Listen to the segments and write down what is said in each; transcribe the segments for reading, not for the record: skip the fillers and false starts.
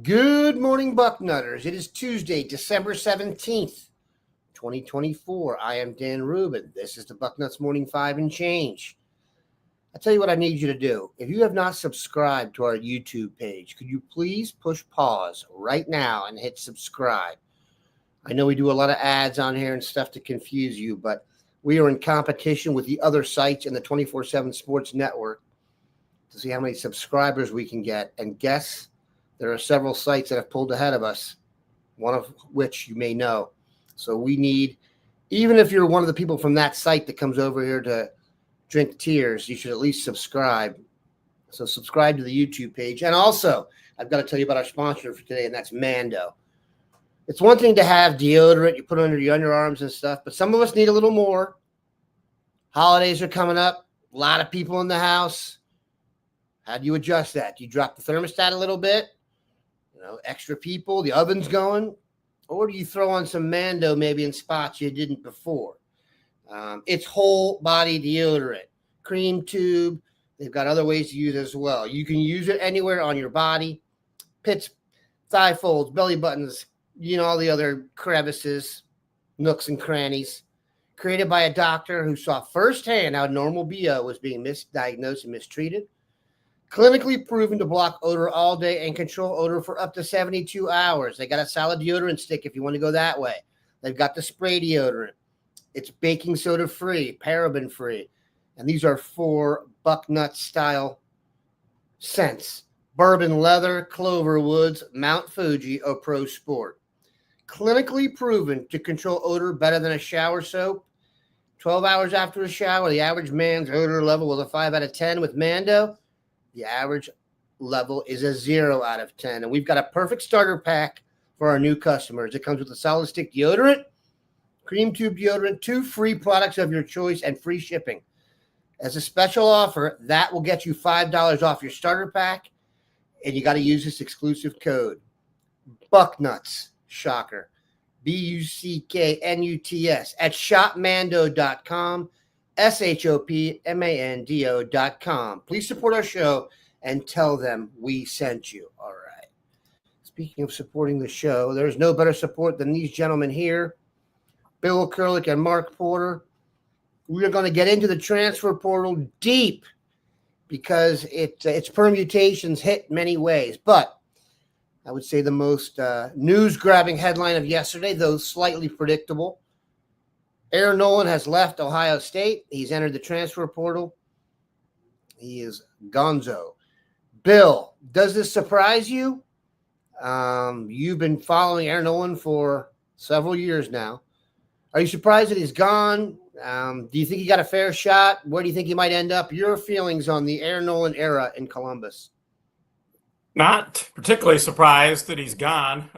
Good morning, Bucknutters. It is Tuesday, December 17th, 2024. I am Dan Rubin. This is the Bucknuts Morning 5 and Change. I'll tell you what I need you to do. If you have not subscribed to our YouTube page, could you please push pause right now and hit subscribe? I know we do a lot of ads on here and stuff to confuse you, but we are in competition with the other sites in the 24/7 Sports Network to see how many subscribers we can get. And guess there are several sites that have pulled ahead of us, one of which you may know. So we need, even if you're one of the people from that site that comes over here to drink tears, you should at least subscribe. So subscribe to the YouTube page. And also, I've got to tell you about our sponsor for today, and that's Mando. It's one thing to have deodorant you put under your underarms and stuff, but some of us need a little more. Holidays are coming up. A lot of people in the house. How do you adjust that? Do you drop the thermostat a little bit? Extra people, the oven's going, or do you throw on some Mando maybe in spots you didn't before? It's whole body deodorant, cream tube. They've got other ways to use it as well. You can use it anywhere on your body, pits, thigh folds, belly buttons, all the other crevices, nooks and crannies. Created by a doctor who saw firsthand how normal BO was being misdiagnosed and mistreated. Clinically proven to block odor all day and control odor for up to 72 hours. They got a solid deodorant stick if you want to go that way. They've got the spray deodorant. It's baking soda free, paraben free. And these are 4 Bucknut style scents. Bourbon leather, clover woods, Mount Fuji, or Pro Sport. Clinically proven to control odor better than a shower soap. 12 hours after a shower, the average man's odor level was a 5 out of 10 with Mando. The average level is a 0 out of 10. And we've got a perfect starter pack for our new customers. It comes with a solid stick deodorant, cream tube deodorant, 2 free products of your choice, and free shipping. As a special offer, that will get you $5 off your starter pack. And you got to use this exclusive code. Bucknuts. Shocker. BUCKNUTS at shopmando.com. SHOPMANDO.com. Please support our show and tell them we sent you. All right. Speaking of supporting the show, there's no better support than these gentlemen here, Bill Kurelic and Mark Porter. We are going to get into the transfer portal deep because its permutations hit many ways. But I would say the most news-grabbing headline of yesterday, though slightly predictable, Nolan has left Ohio State. He's entered the transfer portal. He is gonzo. Bill, does this surprise you? You've been following Nolan for several years now. Are you surprised that he's gone? Do you think he got a fair shot? Where do you think he might end up? Your feelings on the Nolan era in Columbus? Not particularly surprised that he's gone.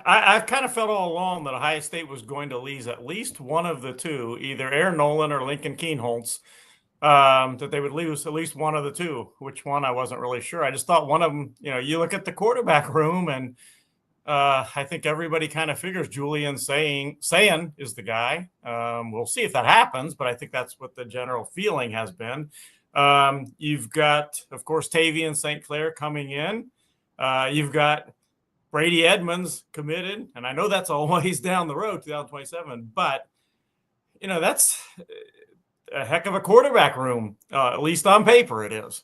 I've kind of felt all along that Ohio State was going to lose at least one of the two, either Nolan or Lincoln Kienholz, that they would lose at least one of the two. Which one, I wasn't really sure. I just thought one of them, you look at the quarterback room, and I think everybody kind of figures Julian Sayin is the guy. We'll see if that happens, but I think that's what the general feeling has been. You've got, of course, Tavian St. Clair coming in. You've got Brady Edmonds committed, and I know that's a ways down the road, 2027, but, that's a heck of a quarterback room, at least on paper it is.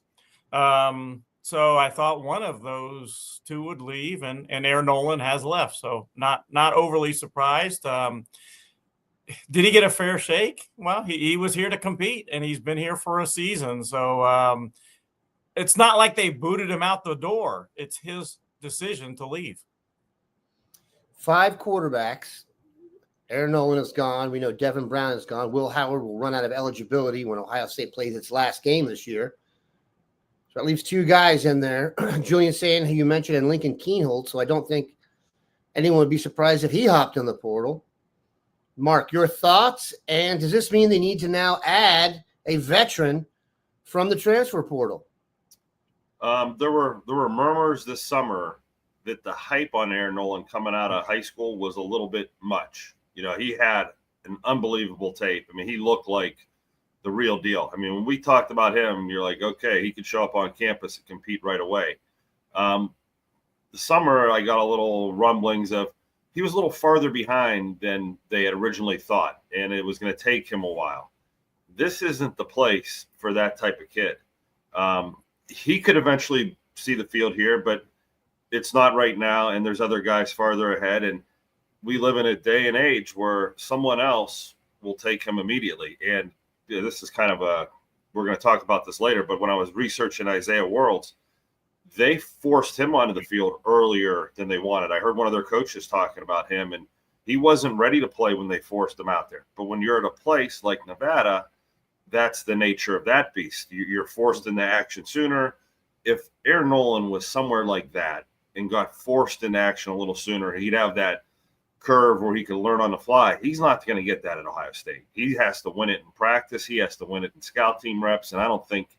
So I thought one of those two would leave, and Nolan has left, so not overly surprised. Did he get a fair shake? Well, he was here to compete, and he's been here for a season, so it's not like they booted him out the door. It's his decision to leave. 5 quarterbacks. Nolan is gone. We know Devin Brown is gone. Will Howard will run out of eligibility when Ohio State plays its last game this year. So that leaves 2 guys in there. Julian Sayin, who you mentioned, and Lincoln Kienholz. So I don't think anyone would be surprised if he hopped in the portal. Mark, your thoughts? And does this mean they need to now add a veteran from the transfer portal? There were murmurs this summer that the hype on Nolan coming out of high school was a little bit much. He had an unbelievable tape. I mean, he looked like the real deal. I mean, when we talked about him, you're like, okay, he could show up on campus and compete right away. The summer, I got a little rumblings of he was a little farther behind than they had originally thought, and it was going to take him a while. This isn't the place for that type of kid. He could eventually see the field here, but it's not right now, and there's other guys farther ahead, and we live in a day and age where someone else will take him immediately. And this is kind of we're going to talk about this later, but when I was researching Isaiah Worlds, they forced him onto the field earlier than they wanted. I heard one of their coaches talking about him, and he wasn't ready to play when they forced him out there. But when you're at a place like Nevada, that's the nature of that beast. You're forced into action sooner. If Aaron Nolan was somewhere like that and got forced into action a little sooner, he'd have that curve where he could learn on the fly. He's not going to get that at Ohio State. He has to win it in practice. He has to win it in scout team reps. And I don't think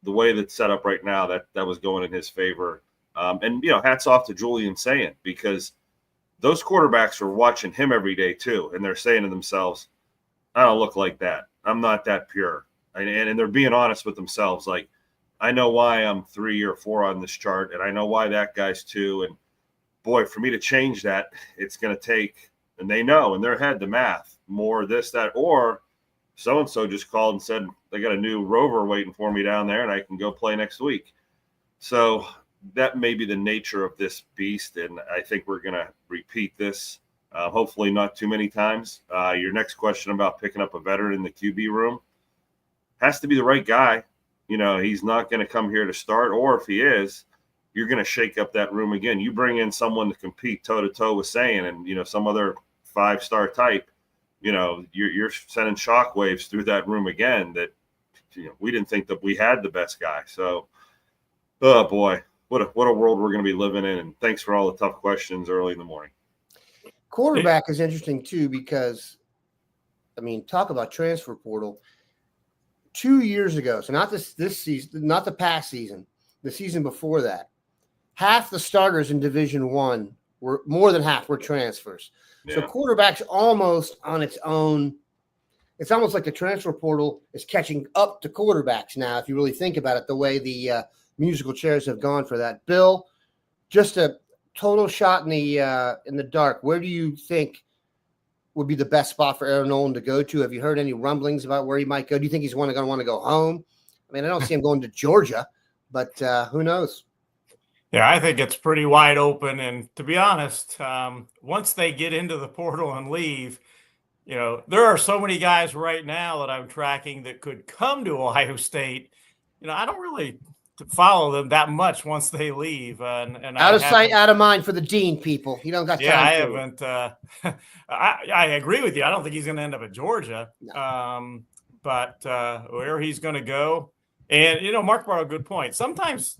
the way that's set up right now, that was going in his favor. And, hats off to Julian saying, because those quarterbacks are watching him every day too. And they're saying to themselves, I don't look like that. I'm not that pure. And they're being honest with themselves. Like, I know why I'm 3 or 4 on this chart, and I know why that guy's 2. And boy, for me to change that, it's going to take, and they know in their head, the math, more this, that, or so-and-so just called and said they got a new rover waiting for me down there and I can go play next week. So that may be the nature of this beast, and I think we're going to repeat this, hopefully not too many times. Your next question about picking up a veteran in the QB room has to be the right guy. He's not going to come here to start, or if he is, you're going to shake up that room again. You bring in someone to compete toe-to-toe with Sayin and, some other 5-star type, you're sending shockwaves through that room again that, we didn't think that we had the best guy. So, oh boy, what a world we're going to be living in. And thanks for all the tough questions early in the morning. Quarterback is interesting too, because, talk about transfer portal. 2 years ago, so not this season, not the past season, the season before that, half the starters in Division I were, more than half were transfers. Yeah. So quarterback's almost on its own. It's almost like the transfer portal is catching up to quarterbacks now, if you really think about it, the way the musical chairs have gone for that. Bill, just a total shot in the dark. Where do you think would be the best spot for Aaron Nolan to go to? Have you heard any rumblings about where he might go? Do you think he's going to want to go home? I don't see him going to Georgia, but who knows? Yeah, I think it's pretty wide open. And to be honest, once they get into the portal and leave, there are so many guys right now that I'm tracking that could come to Ohio State. I don't really follow them that much once they leave. And out of sight, out of mind for the dean, people. You don't got time. Yeah, I haven't. I agree with you. I don't think he's going to end up at Georgia. No. But where he's going to go, and Mark brought a good point. Sometimes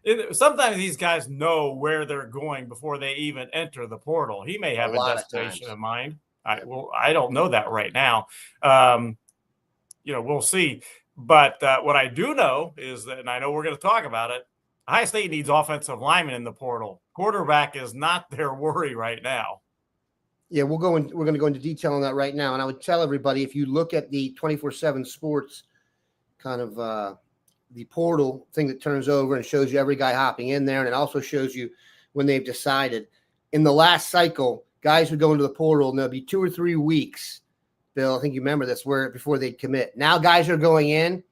these guys know where they're going before they even enter the portal. He may have a destination in mind. I don't know that right now. We'll see. But what I do know is that, and I know we're going to talk about it, Ohio State needs offensive linemen in the portal. Quarterback is not their worry right now. Yeah, we're going to go into detail on that right now. And I would tell everybody, if you look at the 24/7 Sports kind of the portal thing that turns over and shows you every guy hopping in there, and it also shows you when they've decided. In the last cycle, guys would go into the portal, and there'll be 2 or 3 weeks, Bill, I think you remember this, where before they'd commit. Now guys are going in.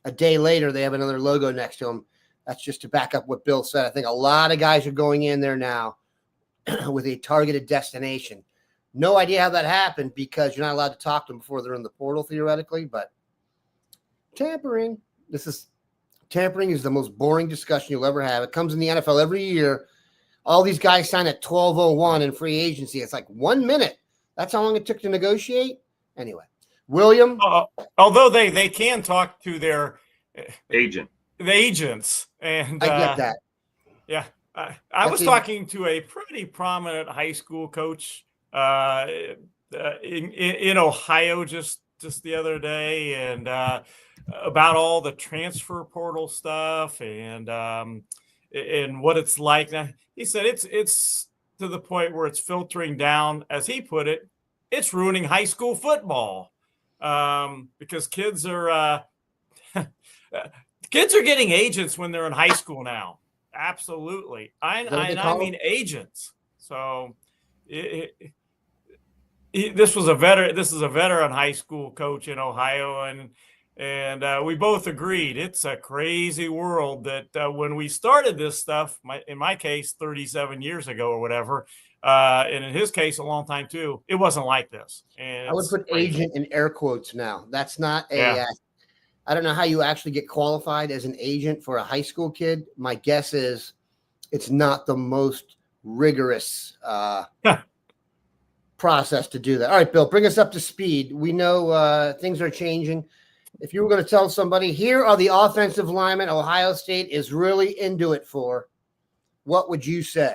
A day later, they have another logo next to them. That's just to back up what Bill said. I think a lot of guys are going in there now with a targeted destination. No idea how that happened, because you're not allowed to talk to them before they're in the portal, theoretically. But tampering is the most boring discussion you'll ever have. It comes in the NFL every year. All these guys sign at 12:01 in free agency. It's like 1 minute. That's how long it took to negotiate. Anyway, William. Although they can talk to their agents, and I get that. Yeah, I was talking to a pretty prominent high school coach in Ohio just the other day, and about all the transfer portal stuff and what it's like. Now, he said it's to the point where it's filtering down, as he put it, it's ruining high school football, because kids are getting agents when they're in high school now. Absolutely. Is that what they I call mean them? agents. So this was a veteran. This is a veteran high school coach in Ohio, and we both agreed it's a crazy world. That when we started this stuff, in my case, 37 years ago or whatever, and in his case, a long time too, it wasn't like this. And I would it's put crazy. agent in air quotes now. That's not a. Yeah. I don't know how you actually get qualified as an agent for a high school kid. My guess is it's not the most rigorous process to do that. All right, Bill, bring us up to speed. We know things are changing. If you were going to tell somebody, here are the offensive linemen Ohio State is really into it for, what would you say?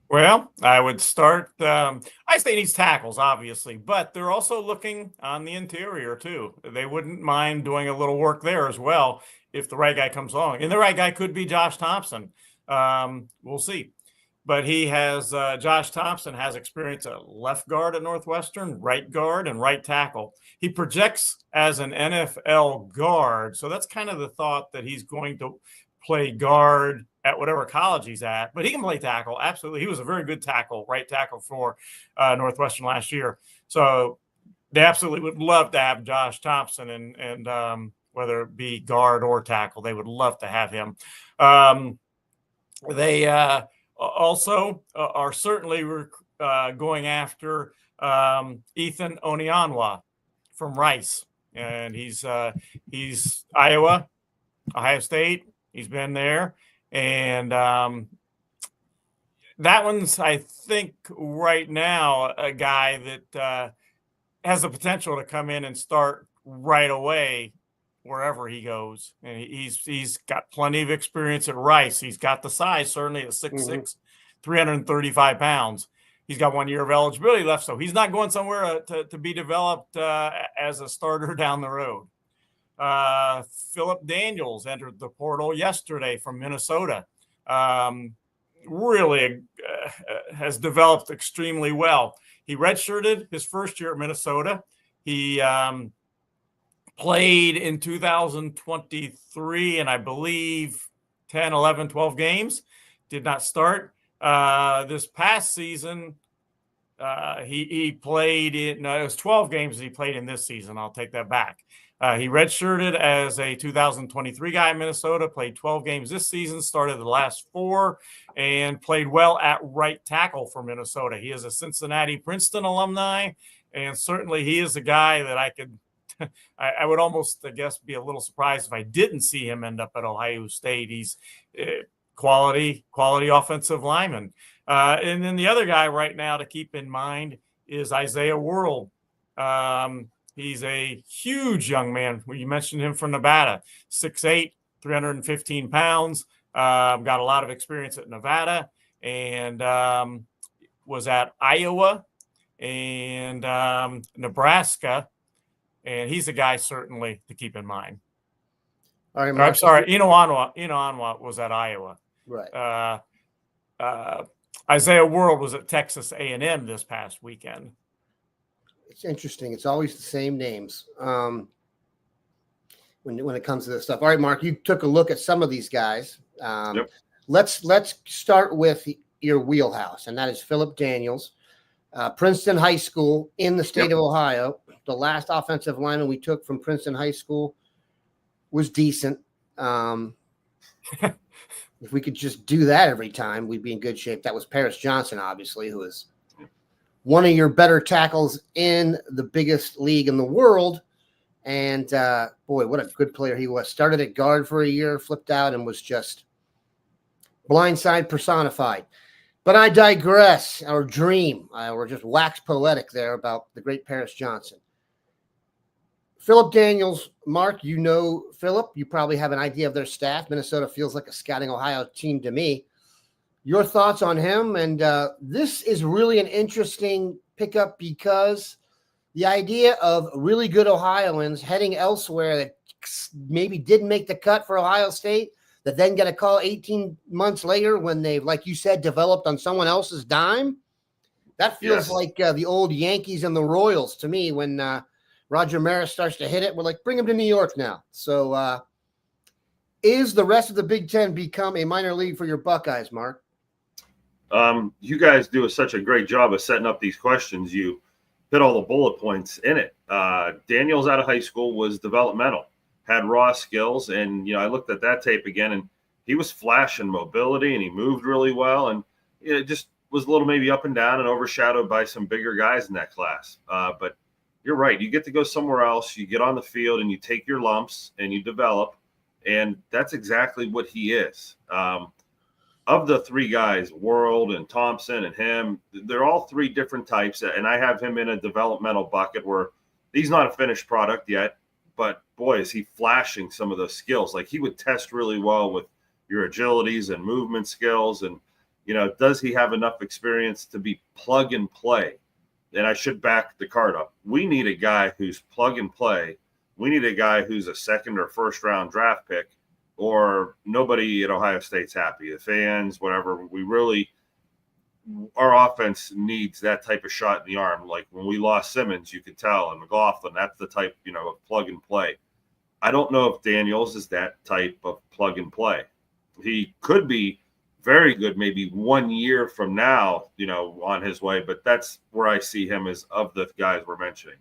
Well, I would start. I State needs tackles, obviously, but they're also looking on the interior too. They wouldn't mind doing a little work there as well if the right guy comes along. And the right guy could be Josh Thompson. We'll see. But he has Josh Thompson has experience at left guard at Northwestern, right guard, and right tackle. He projects as an NFL guard, so that's kind of the thought that he's going to play guard at whatever college he's at, but he can play tackle. Absolutely. He was a very good tackle, right tackle for Northwestern last year. So they absolutely would love to have Josh Thompson and whether it be guard or tackle, they would love to have him. They also are certainly going after Ethan Onianwa from Rice. And he's Iowa, Ohio State. He's been there. And that one's, I think, right now, a guy that has the potential to come in and start right away wherever he goes. And he's got plenty of experience at Rice. He's got the size, certainly at 6'6", 335 pounds. He's got 1 year of eligibility left, so he's not going somewhere to be developed as a starter down the road. Philip Daniels entered the portal yesterday from Minnesota. Really has developed extremely well. He redshirted his first year at Minnesota. He played in 2023, and I believe 10, 11, 12 games. Did not start. This past season, he played in, it was 12 games that he played in this season. I'll take that back. He redshirted as a 2023 guy in Minnesota, played 12 games this season, started the last 4, and played well at right tackle for Minnesota. He is a Cincinnati Princeton alumni, and certainly he is a guy that I could – I would almost, I guess, be a little surprised if I didn't see him end up at Ohio State. He's quality offensive lineman. And then the other guy right now to keep in mind is Isaiah World. He's a huge young man. You mentioned him from Nevada, 6'8", 315 pounds. Got a lot of experience at Nevada and was at Iowa and Nebraska. And he's a guy certainly to keep in mind. All right, Mark. I'm sorry, Inoanwa was at Iowa. Right. Isaiah World was at Texas A&M this past weekend. It's interesting. It's always the same names when it comes to this stuff. All right, Mark, you took a look at some of these guys. Yep. Let's start with your wheelhouse, and that is Philip Daniels, Princeton High School in the state of Ohio. The last offensive lineman we took from Princeton High School was decent. If we could just do that every time, we'd be in good shape. That was Paris Johnson, obviously, who is one of your better tackles in the biggest league in the world. And, boy, what a good player he was. Started at guard for a year, flipped out, and was just blindside personified. But I digress, or dream. We're just wax poetic there about the great Paris Johnson. Philip Daniels, Mark, you know Philip. You probably have an idea of their staff. Minnesota feels like a scouting Ohio team to me. Your thoughts on him? And this is really an interesting pickup because the idea of really good Ohioans heading elsewhere that maybe didn't make the cut for Ohio State, that then get a call 18 months later when they've, like you said, developed on someone else's dime. That feels like the old Yankees and the Royals to me when Roger Maris starts to hit it. We're like, bring him to New York now. So Is the rest of the Big Ten become a minor league for your Buckeyes, Mark? You guys do such a great job of setting up these questions. You hit all the bullet points in it. Daniels out of high school was developmental, had raw skills. And, I looked at that tape again, and he was flashing mobility, and he moved really well. And it just was a little maybe up and down and overshadowed by some bigger guys in that class. But you're right. You get to go somewhere else. You get on the field and you take your lumps and you develop. And that's exactly what he is. Of the three guys, World and Thompson and him, they're all three different types. And I have him in a developmental bucket where he's not a finished product yet. But, boy, is he flashing some of those skills. Like, he would test really well with your agilities and movement skills. And, does he have enough experience to be plug and play? And I should back the card up. We need a guy who's plug and play. We need a guy who's a second or first round draft pick, or nobody at Ohio State's happy. The fans, whatever. Our offense needs that type of shot in the arm. Like when we lost Simmons, you could tell, and McLaughlin, that's the type, of plug and play. I don't know if Daniels is that type of plug and play. He could be very good maybe 1 year from now, on his way, but that's where I see him as of the guys we're mentioning.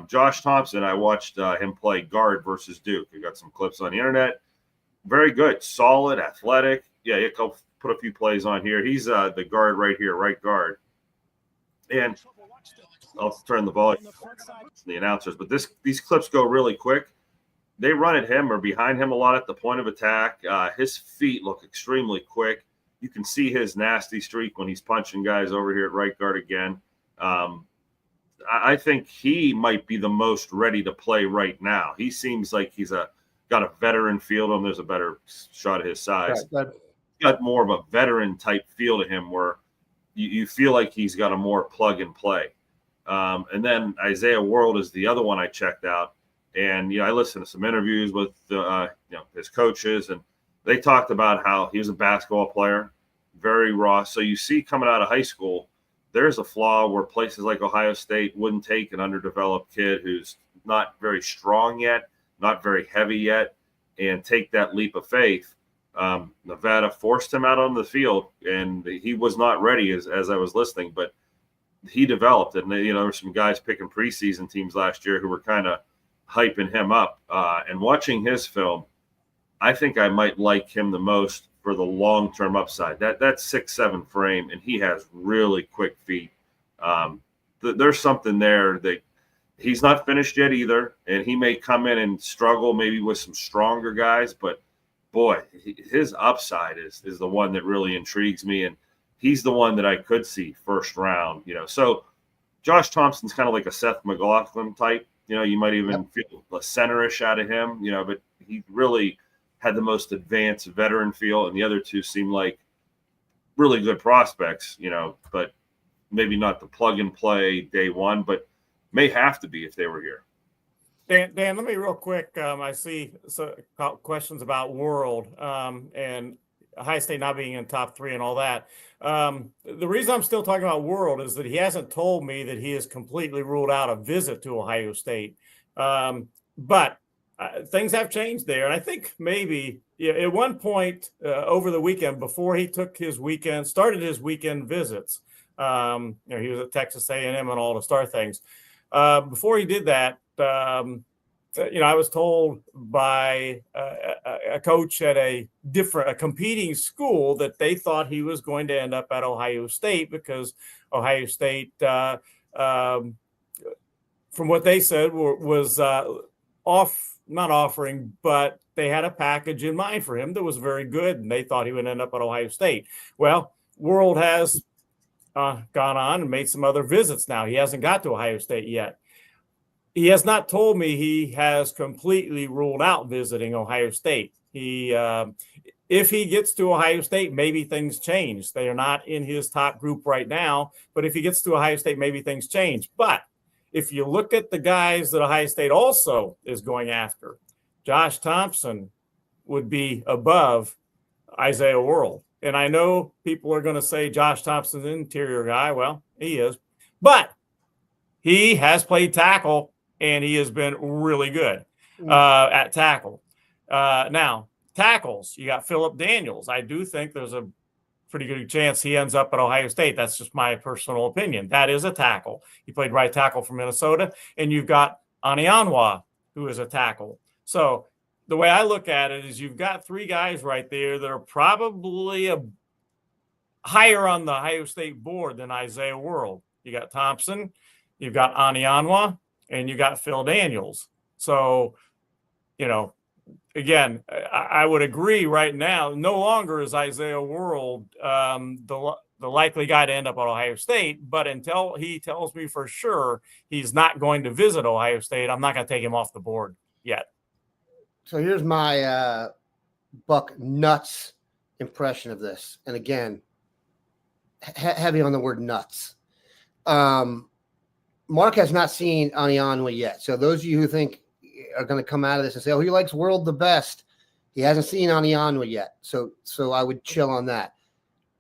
Josh Thompson, I watched him play guard versus Duke. We got some clips on the internet. Very good, solid, athletic. Yeah, he'll put a few plays on here. He's the guard right here, right guard. And I'll turn the volume to the announcers, but these clips go really quick. They run at him or behind him a lot at the point of attack. His feet look extremely quick. You can see his nasty streak when he's punching guys over here at right guard again. I think he might be the most ready to play right now. He seems like he's got a veteran feel to him. There's a better shot of his size. Right. He's got more of a veteran type feel to him where you feel like he's got a more plug and play. And then Isaiah World is the other one I checked out. And, I listened to some interviews with, his coaches, and they talked about how he was a basketball player, very raw. So you see coming out of high school, there's a flaw where places like Ohio State wouldn't take an underdeveloped kid who's not very strong yet, not very heavy yet, and take that leap of faith. Nevada forced him out on the field, and he was not ready as I was listening, but he developed. And, there were some guys picking preseason teams last year who were kind of hyping him up. And watching his film, I think I might like him the most for the long-term upside. That 6'7" frame, and he has really quick feet. There's something there that he's not finished yet either, and he may come in and struggle maybe with some stronger guys, but boy, his upside is the one that really intrigues me, and he's the one that I could see first round. So Josh Thompson's kind of like a Seth McLaughlin type. You might even feel a centerish out of him, but he really had the most advanced veteran feel, and the other two seem like really good prospects, but maybe not the plug and play day one, but may have to be if they were here. Dan, let me real quick. I see some questions about World and Ohio State not being in top three and all that. The reason I'm still talking about World is that he hasn't told me that he has completely ruled out a visit to Ohio State. But things have changed there. And I think maybe at one point over the weekend, before he started his weekend visits, he was at Texas A&M and all to start things. Before he did that, I was told by a coach at a competing school that they thought he was going to end up at Ohio State because Ohio State, from what they said, was not offering, but they had a package in mind for him that was very good, and they thought he would end up at Ohio State. Well, World has gone on and made some other visits now. He hasn't got to Ohio State yet. He has not told me he has completely ruled out visiting Ohio State. If he gets to Ohio State, maybe things change. They are not in his top group right now, but if he gets to Ohio State, maybe things change. But if you look at the guys that Ohio State also is going after, Josh Thompson would be above Isaiah World. And I know people are going to say Josh Thompson's an interior guy. Well, he is. But he has played tackle, and he has been really good at tackle. Now, tackles, you got Phillip Daniels. I do think there's a pretty good chance he ends up at Ohio State. That's just my personal opinion. That is a tackle. He played right tackle for Minnesota. And you've got Anianwa, who is a tackle. So the way I look at it is you've got three guys right there that are probably higher on the Ohio State board than Isaiah World. You got Thompson, you've got Anianwa, and you got Phil Daniels. So, again, I would agree right now, no longer is Isaiah World the likely guy to end up at Ohio State, but until he tells me for sure he's not going to visit Ohio State, I'm not going to take him off the board yet. So here's my Bucknuts impression of this. And again, heavy on the word nuts. Mark has not seen Anianwa yet. So those of you who think are going to come out of this and say, oh, he likes World the best, he hasn't seen Anianwa yet. So I would chill on that.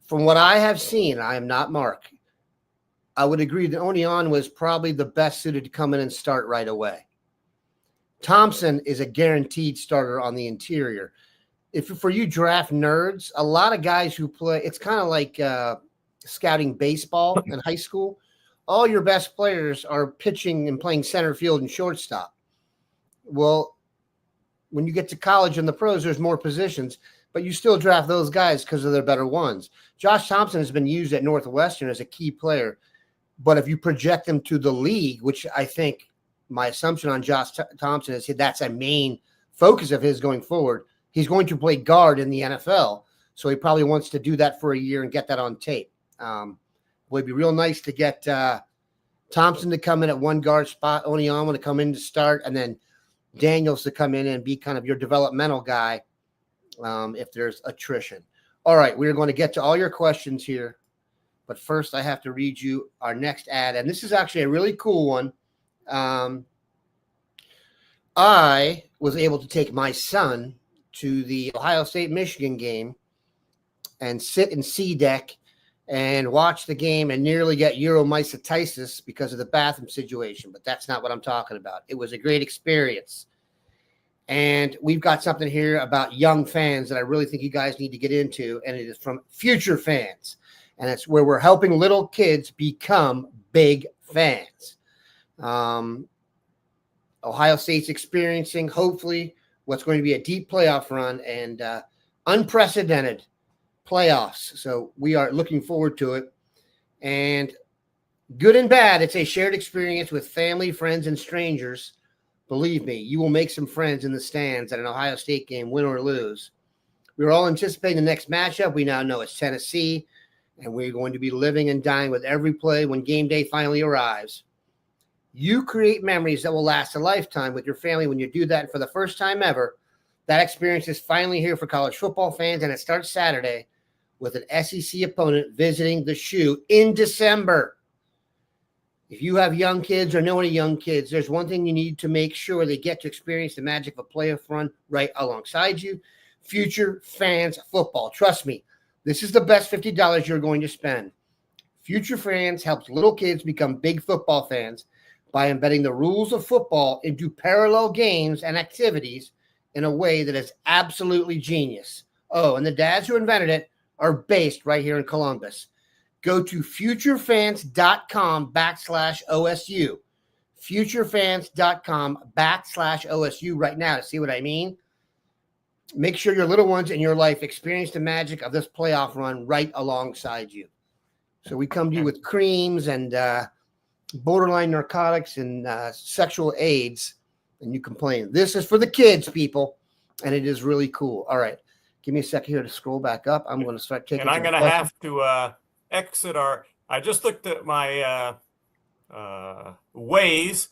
From what I have seen, I am not Mark, I would agree that Anianwa is probably the best suited to come in and start right away. Thompson is a guaranteed starter on the interior. If for you draft nerds, a lot of guys who play, it's kind of like scouting baseball in high school. All your best players are pitching and playing center field and shortstop. Well, when you get to college and the pros, there's more positions, but you still draft those guys because of their better ones. Josh Thompson has been used at Northwestern as a key player, but if you project him to the league, which I think my assumption on Josh Thompson is that's a main focus of his going forward, he's going to play guard in the NFL, so he probably wants to do that for a year and get that on tape. Would be real nice to get Thompson to come in at one guard spot, Anianwa to come in to start, and then Daniels to come in and be kind of your developmental guy if there's attrition. All right, we're going to get to all your questions here, but first I have to read you our next ad, and this is actually a really cool one. I was able to take my son to the Ohio State-Michigan game and sit in C deck and watch the game and nearly get uromycetitis because of the bathroom situation, but that's not what I'm talking about. It was a great experience. And we've got something here about young fans that I really think you guys need to get into, and it is from Future Fans. And it's where we're helping little kids become big fans. Ohio State's experiencing, hopefully, what's going to be a deep playoff run and unprecedented playoffs. So we are looking forward to it. And good and bad, it's a shared experience with family, friends, and strangers. Believe me, you will make some friends in the stands at an Ohio State game, win or lose. We're all anticipating the next matchup. We now know it's Tennessee, and we're going to be living and dying with every play when game day finally arrives. You create memories that will last a lifetime with your family when you do that. And for the first time ever, that experience is finally here for college football fans, and it starts Saturday with an SEC opponent visiting the Shoe in December. If you have young kids or know any young kids, there's one thing you need to make sure they get to experience the magic of a playoff run right alongside you. Future Fans Football. Trust me, this is the best $50 you're going to spend. Future Fans helps little kids become big football fans by embedding the rules of football into parallel games and activities in a way that is absolutely genius. Oh, and the dads who invented it are based right here in Columbus. Go to futurefans.com/OSU. Futurefans.com/OSU right now to see what I mean. Make sure your little ones in your life experience the magic of this playoff run right alongside you. So we come to you with creams and borderline narcotics and sexual aids, and you complain. This is for the kids, people, and it is really cool. All right. Give me a second here to scroll back up. I'm going to start taking. And I'm going to have to exit I just looked at my Waze,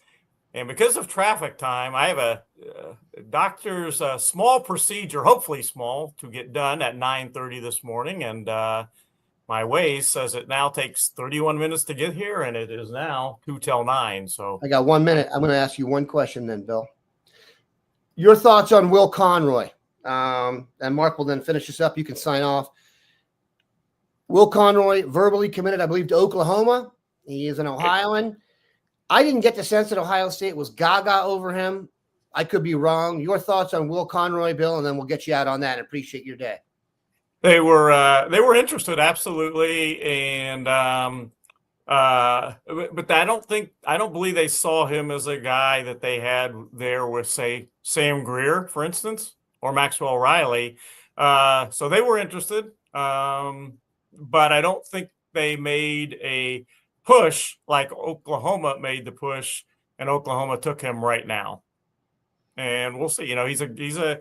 and because of traffic time, I have a doctor's small procedure, hopefully small, to get done at 9:30 this morning. And my Waze says it now takes 31 minutes to get here, and it is now 2 till 9. So I got 1 minute. I'm going to ask you one question then, Bill. Your thoughts on Will Conroy? And Mark will then finish this up. You can sign off. Will Conroy verbally committed, I believe, to Oklahoma. He is an Ohioan. I didn't get the sense that Ohio State was gaga over him. I could be wrong. Your thoughts on Will Conroy, Bill, and then we'll get you out on that. Appreciate your day. They were interested, absolutely, and but I don't believe they saw him as a guy that they had there with, say, Sam Greer, for instance, or Maxwell Riley. So they were interested, but I don't think they made a push like Oklahoma made the push, and Oklahoma took him right now. And we'll see. He's a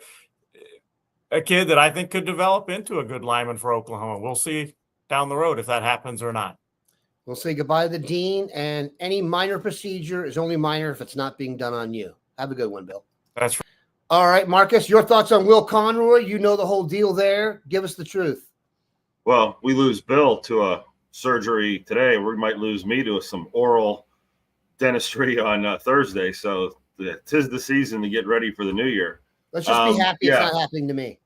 kid that I think could develop into a good lineman for Oklahoma. We'll see down the road if that happens or not. We'll say goodbye to the dean, and any minor procedure is only minor if it's not being done on you. Have a good one, Bill. That's right. All right, Marcus, your thoughts on Will Conroy? You know the whole deal there. Give us the truth. Well, we lose Bill to a surgery today. We might lose me to some oral dentistry on Thursday. So 'tis the season to get ready for the new year. Let's just be happy it's not happening to me.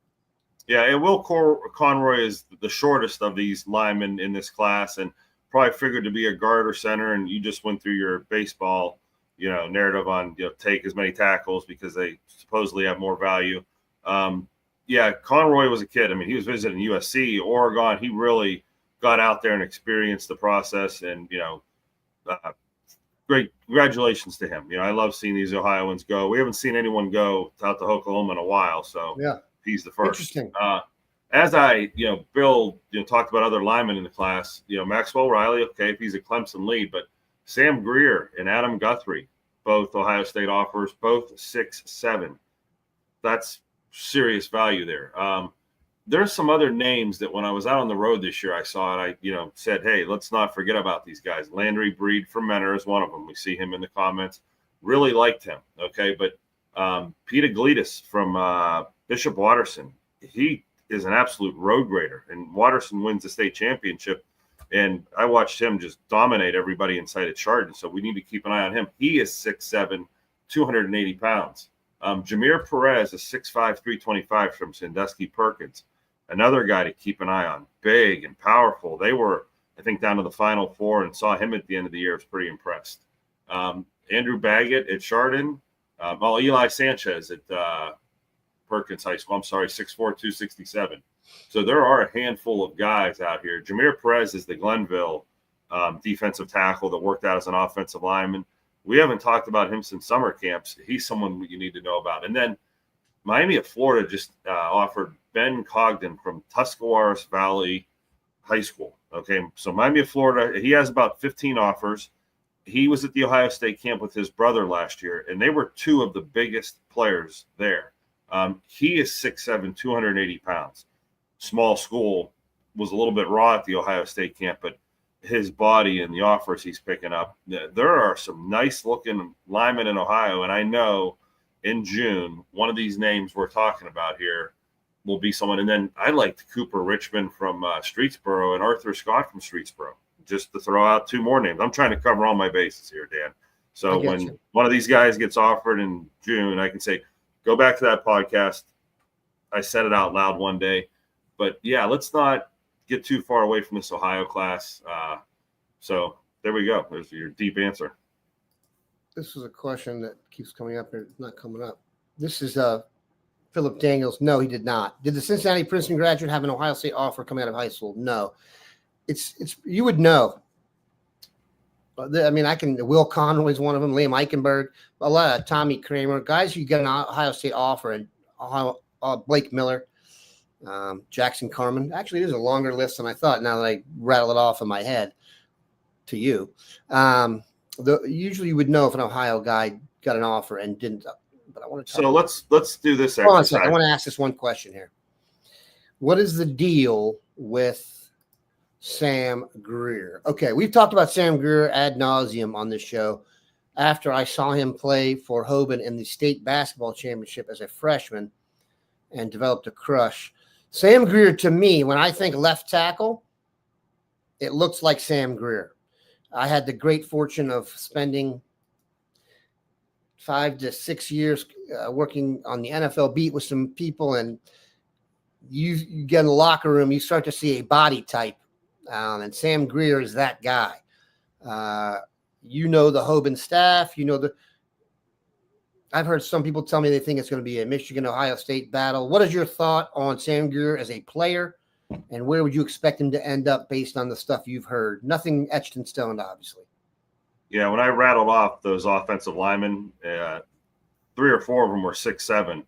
Yeah, and Will Conroy is the shortest of these linemen in this class, and probably figured to be a guard or center. And you just went through your baseball, narrative on take as many tackles because they supposedly have more value. Yeah, Conroy was a kid. I mean, he was visiting USC, Oregon. He really got out there and experienced the process, and great congratulations to him. I love seeing these Ohioans go. We haven't seen anyone go out to Oklahoma in a while, so yeah, he's the first. Interesting. As Bill, talked about other linemen in the class. Maxwell Riley, okay, if he's a Clemson lead, but Sam Greer and Adam Guthrie, both Ohio State offers, both 6'7". That's serious value there. There's some other names that when I was out on the road this year, I saw it. I, said, hey, let's not forget about these guys. Landry Breed from Mentor is one of them. We see him in the comments. Really liked him. Okay. But Peter Gleadis from Bishop Watterson, he is an absolute road grader, and Watterson wins the state championship. And I watched him just dominate everybody inside of Chardon. So we need to keep an eye on him. He is 6'7", 280 pounds. Jameer Perez is 6'5", 325 from Sandusky Perkins. Another guy to keep an eye on. Big and powerful. They were, I think, down to the Final Four, and saw him at the end of the year. I was pretty impressed. Andrew Baggett at Chardon. Eli Sanchez at Perkins High School. I'm sorry, 6'4", 267. So there are a handful of guys out here. Jameer Perez is the Glenville defensive tackle that worked out as an offensive lineman. We haven't talked about him since summer camps. He's someone you need to know about. And then Miami of Florida just offered Ben Cogden from Tuscarawas Valley High School. Okay, so Miami of Florida, he has about 15 offers. He was at the Ohio State camp with his brother last year, and they were two of the biggest players there. He is 6'7", 280 pounds. Small school, was a little bit raw at the Ohio State camp, but his body and the offers he's picking up, there are some nice looking linemen in Ohio. And I know in June, one of these names we're talking about here will be someone. And then I liked Cooper Richmond from Streetsboro and Arthur Scott from Streetsboro, just to throw out two more names. I'm trying to cover all my bases here, Dan. So when one of these guys gets offered in June, I can say, go back to that podcast. I said it out loud one day. But yeah, let's not get too far away from this Ohio class. So there we go. There's your deep answer. This is a question that keeps coming up. It's not coming up. This is Philip Daniels. No, he did not. Did the Cincinnati Princeton graduate have an Ohio State offer coming out of high school? No. It's you would know. I mean, Will Conroy is one of them. Liam Eichenberg, a lot of Tommy Kramer, guys who get an Ohio State offer, and Blake Miller. Jackson Carman. Actually, there's a longer list than I thought now that I rattle it off in my head to you. Usually you would know if an Ohio guy got an offer and didn't. But I want to. So let's do this. Hold on a second. I want to ask this one question here. What is the deal with Sam Greer? Okay, we've talked about Sam Greer ad nauseum on this show. After I saw him play for Hoban in the state basketball championship as a freshman and developed a crush. Sam Greer, to me, when I think left tackle, it looks like Sam Greer. I had the great fortune of spending 5 to 6 years working on the NFL beat with some people, and you get in the locker room, you start to see a body type, and Sam Greer is that guy. The Hoban staff, I've heard some people tell me they think it's going to be a Michigan-Ohio State battle. What is your thought on Sam Greer as a player, and where would you expect him to end up based on the stuff you've heard? Nothing etched in stone, obviously. Yeah, when I rattled off those offensive linemen, 3 or 4 of them were 6'7",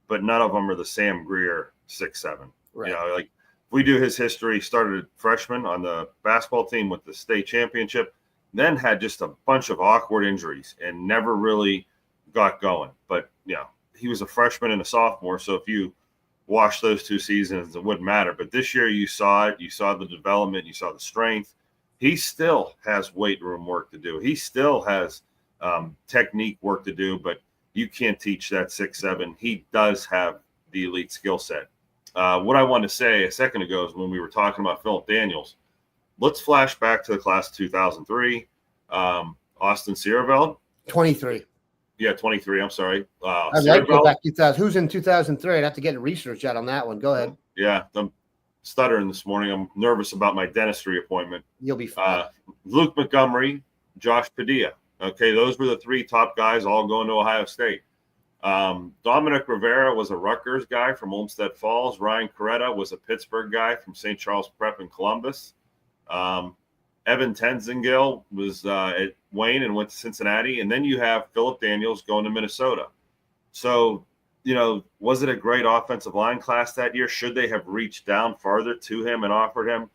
but none of them are the Sam Greer 6'7". Right. You know, like if we do his history, started freshman on the basketball team with the state championship, then had just a bunch of awkward injuries and never really got going. But, you know, he was a freshman and a sophomore, so if you wash those 2 seasons, it wouldn't matter. But this year you saw it. You saw the development. You saw the strength. He still has weight room work to do. He still has technique work to do, but you can't teach that 6'7". He does have the elite skill set. What I wanted to say a second ago is when we were talking about Philip Daniels, let's flash back to the class of 2003. Austin Sierveld. 23. Yeah, 23. I'm sorry. I'd like to go back 2000. Who's in 2003? I'd have to get research out on that one. Go ahead. Yeah, I'm stuttering this morning. I'm nervous about my dentistry appointment. You'll be fine. Luke Montgomery, Josh Padilla. Okay, those were the 3 top guys all going to Ohio State. Dominic Rivera was a Rutgers guy from Olmsted Falls. Ryan Coretta was a Pittsburgh guy from St. Charles Prep in Columbus. Evan Tenzingill was at Wayne and went to Cincinnati. And then you have Philip Daniels going to Minnesota. So, you know, was it a great offensive line class that year? Should they have reached down farther to him and offered him?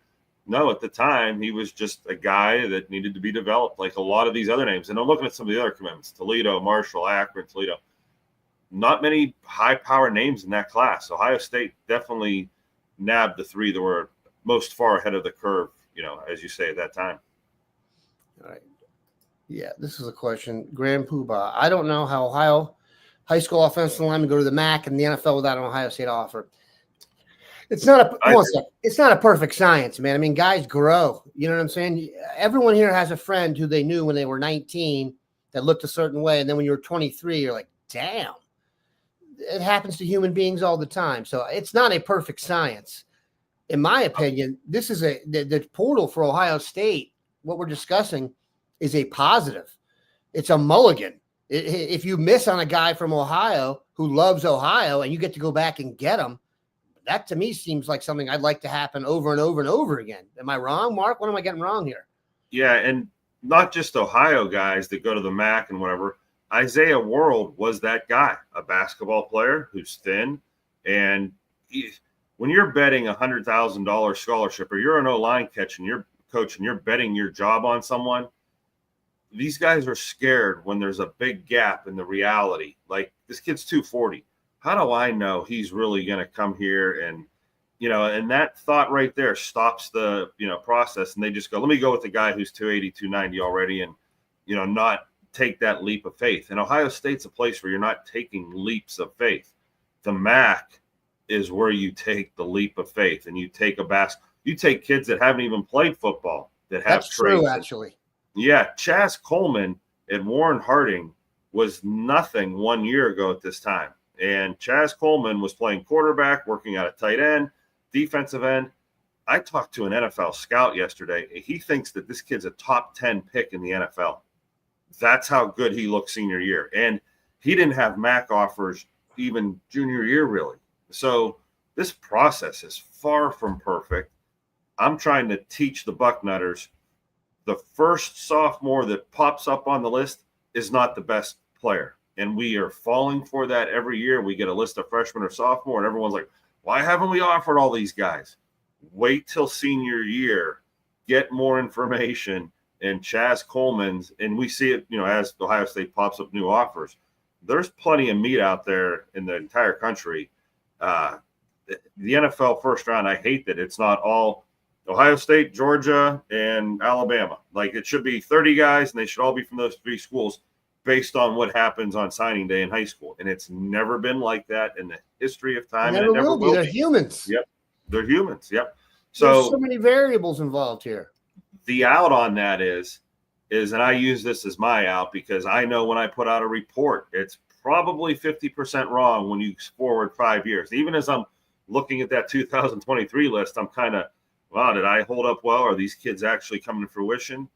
No, at the time, he was just a guy that needed to be developed like a lot of these other names. And I'm looking at some of the other commitments, Toledo, Marshall, Akron, Toledo. Not many high-power names in that class. Ohio State definitely nabbed the 3 that were most far ahead of the curve, you know, as you say, at that time. All right. Yeah, this is a question. Graham Poobah. I don't know how Ohio high school offensive linemen go to the MAC and the NFL without an Ohio State offer. It's not a perfect science, man. I mean, guys grow. You know what I'm saying? Everyone here has a friend who they knew when they were 19 that looked a certain way, and then when you're 23, you're like, damn. It happens to human beings all the time. So it's not a perfect science. In my opinion, this is the portal for Ohio State. What we're discussing is a positive. It's a mulligan. If you miss on a guy from Ohio who loves Ohio and you get to go back and get him, that to me seems like something I'd like to happen over and over and over again. Am I wrong, Mark? What am I getting wrong here? Yeah, and not just Ohio guys that go to the MAC and whatever. Isaiah World was that guy, a basketball player who's thin. And when you're betting $100,000 scholarship or you're an O-line coach and you're betting your job on someone, these guys are scared when there's a big gap in the reality. Like, this kid's 240. How do I know he's really going to come here? And, you know, and that thought right there stops the, you know, process. And they just go, let me go with the guy who's 280, 290 already and, you know, not take that leap of faith. And Ohio State's a place where you're not taking leaps of faith. The MAC is where you take the leap of faith and you take you take kids that haven't even played football that have That's true, actually. Yeah. Chaz Coleman at Warren Harding was nothing 1 year ago at this time. And Chaz Coleman was playing quarterback, working at a tight end, defensive end. I talked to an NFL scout yesterday. He thinks that this kid's a top 10 pick in the NFL. That's how good he looked senior year. And he didn't have MAC offers even junior year, really. So this process is far from perfect. I'm trying to teach the Bucknutters the first sophomore that pops up on the list is not the best player. And we are falling for that every year. We get a list of freshmen or sophomore, and everyone's like, why haven't we offered all these guys? Wait till senior year, get more information. And Chaz Coleman's, and we see it, you know, as Ohio State pops up new offers. There's plenty of meat out there in the entire country. The NFL first round, I hate that it's not all Ohio State, Georgia, and Alabama. Like, it should be 30 guys, and they should all be from those 3 schools based on what happens on signing day in high school. And it's never been like that in the history of time. And it never will be. They're humans. Yep. They're humans. Yep. There's so many variables involved here. The out on that is, and I use this as my out because I know when I put out a report, it's probably 50% wrong when you forward 5 years. Even as I'm looking at that 2023 list, I'm kind of, wow, did I hold up well? Are these kids actually coming to fruition?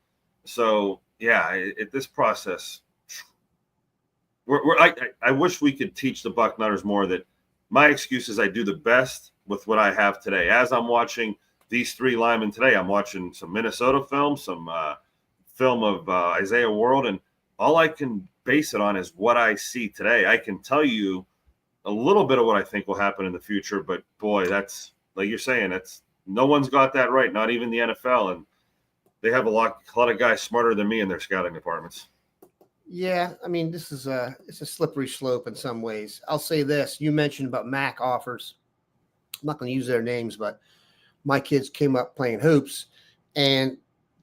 So, yeah, this process, I wish we could teach the Bucknutters more that my excuse is I do the best with what I have today. As I'm watching these three linemen today, I'm watching some Minnesota film, some film of Isaiah World, and all I can base it on is what I see today. I can tell you a little bit of what I think will happen in the future, but boy, that's like you're saying, that's no one's got that right, not even the NFL, and they have a lot of guys smarter than me in their scouting departments. Yeah, I mean, it's a slippery slope in some ways. I'll say this. You mentioned about MAC offers. I'm not going to use their names, but my kids came up playing hoops, and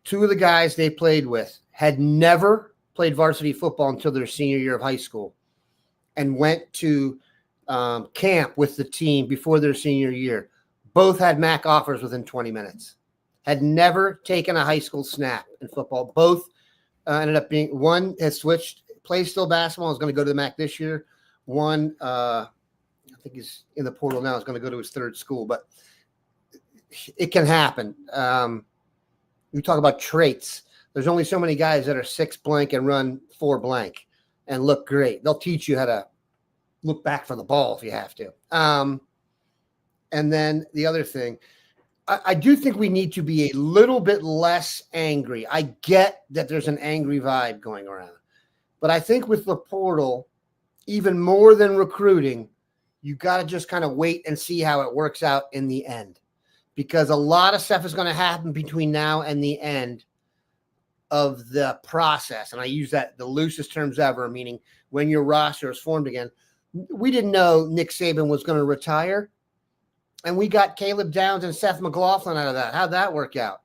two of the guys they played with had never played varsity football until their senior year of high school and went to camp with the team before their senior year. Both had MAC offers within 20 minutes. Had never taken a high school snap in football. Both ended up being – one has switched, plays still basketball, is going to go to the MAC this year. One, I think he's in the portal now, is going to go to his third school. But it can happen. We talk about traits. There's only so many guys that are 6 blank and run 4 blank and look great. They'll teach you how to look back for the ball if you have to. And then the other thing – I do think we need to be a little bit less angry. I get that there's an angry vibe going around. But I think with the portal, even more than recruiting, you got to just kind of wait and see how it works out in the end. Because a lot of stuff is going to happen between now and the end of the process. And I use that the loosest terms ever, meaning when your roster is formed again. We didn't know Nick Saban was going to retire. And we got Caleb Downs and Seth McLaughlin out of that. How'd that work out?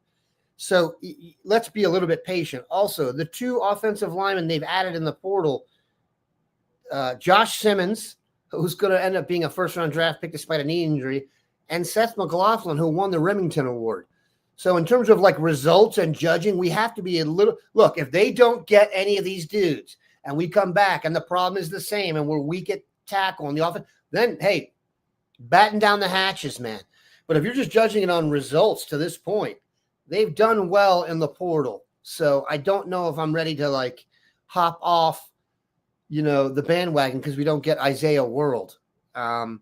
So let's be a little bit patient. Also, the 2 offensive linemen they've added in the portal, Josh Simmons, who's going to end up being a first-round draft pick despite a knee injury, and Seth McLaughlin, who won the Remington Award. So in terms of like results and judging, we have to be a little – look, if they don't get any of these dudes and we come back and the problem is the same and we're weak at tackle on the offense, then, hey – batten down the hatches, man. But if you're just judging it on results to this point, they've done well in the portal. So I don't know if I'm ready to like hop off, the bandwagon because we don't get Isaiah World. The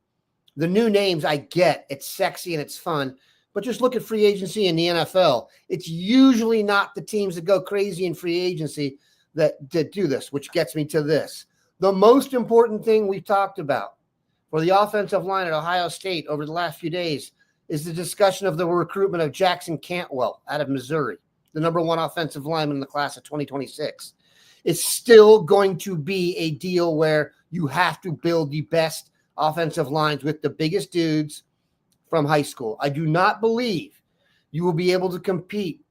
new names I get, it's sexy and it's fun, but just look at free agency in the NFL. It's usually not the teams that go crazy in free agency that do this, which gets me to this. The most important thing we've talked about for the offensive line at Ohio State over the last few days is the discussion of the recruitment of Jackson Cantwell out of Missouri, the number 1 offensive lineman in the class of 2026. It's still going to be a deal where you have to build the best offensive lines with the biggest dudes from high school. I do not believe you will be able to compete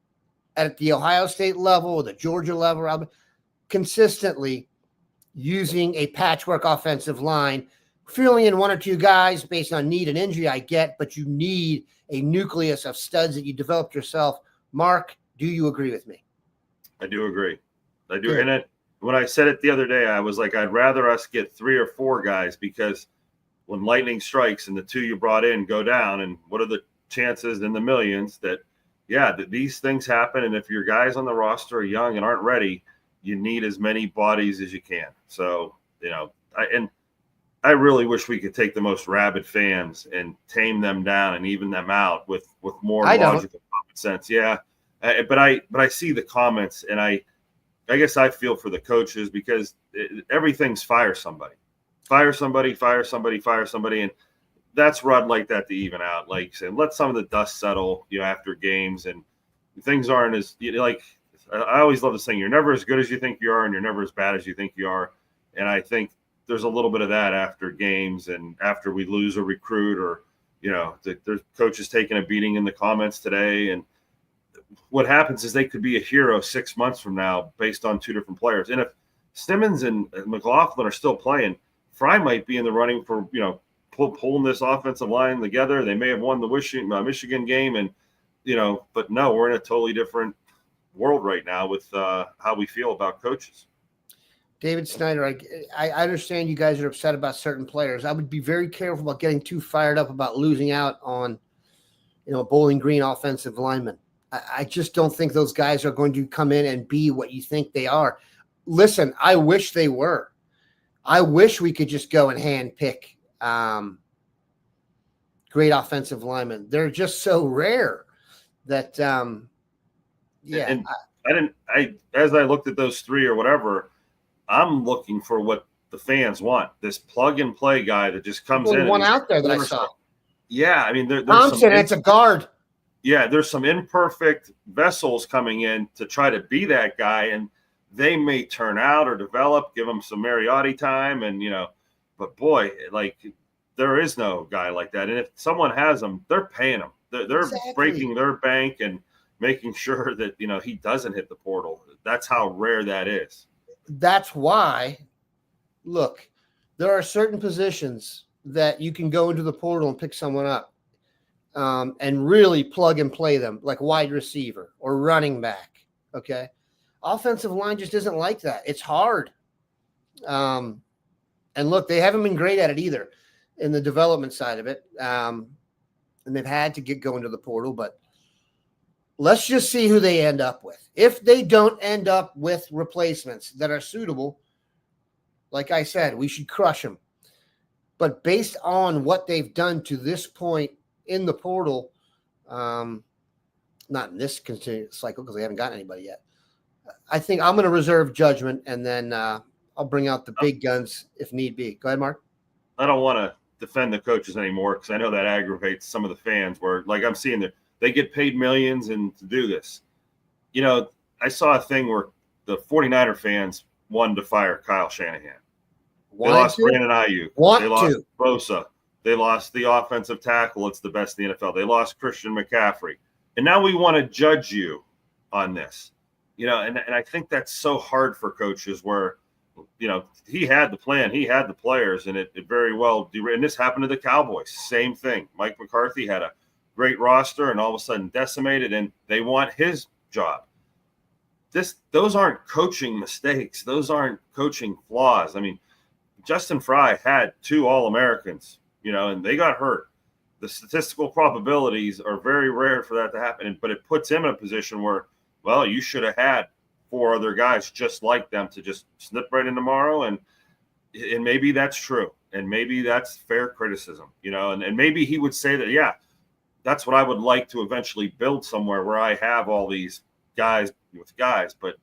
at the Ohio State level or the Georgia level consistently using a patchwork offensive line. Filling in 1 or 2 guys based on need and injury, I get, but you need a nucleus of studs that you developed yourself. Mark, do you agree with me? I do agree. I do. Good. And when I said it the other day, I was like, I'd rather us get 3 or 4 guys because when lightning strikes and the 2 you brought in go down, and what are the chances in the millions that these things happen. And if your guys on the roster are young and aren't ready, you need as many bodies as you can. So, I really wish we could take the most rabid fans and tame them down and even them out with more logical common sense. Yeah, but I see the comments, and I guess I feel for the coaches because everything's fire somebody, and that's run like that to even out. Like saying, let some of the dust settle, after games, and things aren't as like. I always love this saying: you're never as good as you think you are, and you're never as bad as you think you are. And I think there's a little bit of that after games and after we lose a recruit or, there's coaches taking a beating in the comments today. And what happens is they could be a hero 6 months from now based on 2 different players. And if Simmons and McLaughlin are still playing, Fry might be in the running for, pulling this offensive line together. They may have won the Michigan game and, but no, we're in a totally different world right now with how we feel about coaches. David Snyder, I understand you guys are upset about certain players. I would be very careful about getting too fired up about losing out on, Bowling Green offensive linemen. I just don't think those guys are going to come in and be what you think they are. Listen, I wish they were. I wish we could just go and hand pick great offensive linemen. They're just so rare that, And as I looked at those three or whatever, I'm looking for what the fans want. This plug and play guy that just comes in. One out there that I saw. Yeah, I mean, there's Thompson. It's a guard. Yeah, there's some imperfect vessels coming in to try to be that guy, and they may turn out or develop, give them some Mariotti time, and but boy, like there is no guy like that. And if someone has them, they're paying them. They're Exactly. breaking their bank and making sure that he doesn't hit the portal. That's how rare that is. That's why, look, there are certain positions that you can go into the portal and pick someone up and really plug and play them, like wide receiver or running back. Okay. Offensive line just isn't like that. It's hard. And look, they haven't been great at it either in the development side of it. And they've had to get going to the portal, but let's just see who they end up with. If they don't end up with replacements that are suitable, like I said, we should crush them. But based on what they've done to this point in the portal, not in this continuous cycle because they haven't gotten anybody yet, I think I'm going to reserve judgment, and then I'll bring out the big guns if need be. Go ahead, Mark. I don't want to defend the coaches anymore because I know that aggravates some of the fans where, like, I'm seeing that they get paid millions and to do this. I saw a thing where the 49er fans wanted to fire Kyle Shanahan. They lost Brandon Ayuk. They lost Bosa. They lost the offensive tackle. It's the best in the NFL. They lost Christian McCaffrey. And now we want to judge you on this. And I think that's so hard for coaches where, he had the plan, he had the players, and it very well – and this happened to the Cowboys. Same thing. Mike McCarthy had a great roster and all of a sudden decimated, and they want his job. Those aren't coaching mistakes. Those aren't coaching flaws. I mean, Justin Fry had 2 All-Americans, and they got hurt. The statistical probabilities are very rare for that to happen, but it puts him in a position where, well, you should have had 4 other guys just like them to just snip right in tomorrow, and maybe that's true, and maybe that's fair criticism, and maybe he would say that, yeah, that's what I would like to eventually build somewhere where I have all these guys with guys, but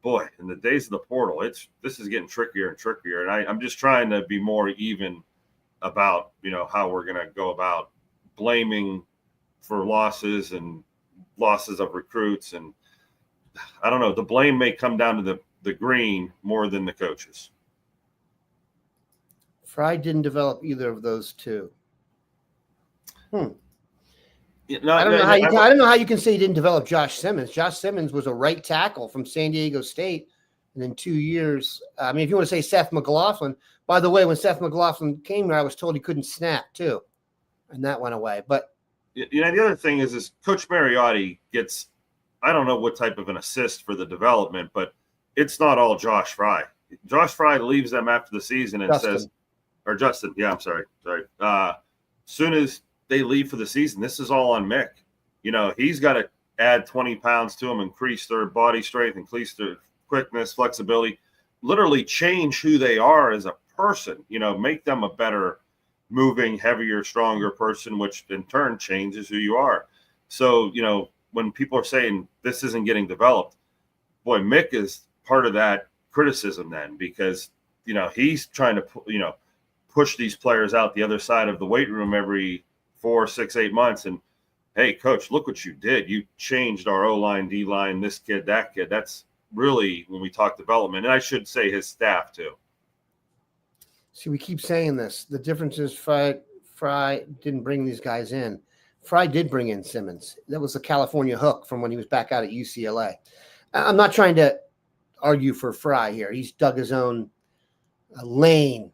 boy, in the days of the portal, this is getting trickier and trickier. And I'm just trying to be more even about, how we're going to go about blaming for losses and losses of recruits. And I don't know, the blame may come down to the green more than the coaches. Fry didn't develop either of those 2. I don't know how you can say he didn't develop Josh Simmons. Josh Simmons was a right tackle from San Diego State, and in 2 years, if you want to say Seth McLaughlin, by the way, when Seth McLaughlin came here, I was told he couldn't snap too, and that went away. But the other thing is Coach Mariotti gets, I don't know what type of an assist for the development, but it's not all Josh Fry. Josh Fry leaves them after the season and Justin. Yeah, I'm sorry. Soon as they leave for the season, this is all on Mick. He's got to add 20 pounds to them, increase their body strength, increase their quickness, flexibility, literally change who they are as a person, make them a better moving, heavier, stronger person, which in turn changes who you are. So, when people are saying this isn't getting developed, boy, Mick is part of that criticism then, because, he's trying to, push these players out the other side of the weight room every 4, 6, 8 months. And hey, coach, look what you did. You changed our O-line, D-line, this kid, that kid. That's really when we talk development. And I should say his staff too. See, we keep saying this. The difference is Fry didn't bring these guys in. Fry did bring in Simmons. That was the California hook from when he was back out at UCLA. I'm not trying to argue for Fry here. He's dug his own lane.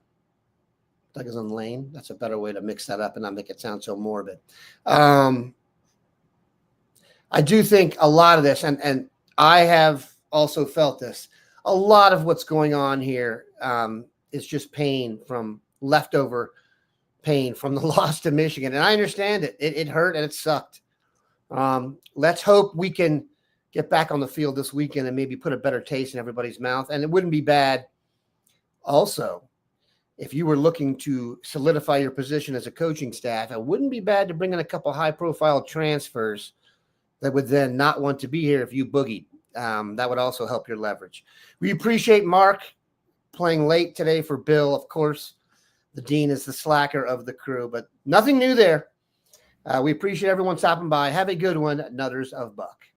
Dug his own lane. That's a better way to mix that up and not make it sound so morbid. I do think a lot of this, and I have also felt this, a lot of what's going on here is just pain from leftover pain from the loss to Michigan. And I understand it. It hurt and it sucked. Let's hope we can get back on the field this weekend and maybe put a better taste in everybody's mouth. And it wouldn't be bad also if you were looking to solidify your position as a coaching staff, it wouldn't be bad to bring in a couple high-profile transfers that would then not want to be here if you boogied. That would also help your leverage. We appreciate Mark playing late today for Bill. Of course, the dean is the slacker of the crew, but nothing new there. We appreciate everyone stopping by. Have a good one, Nutters of Buck.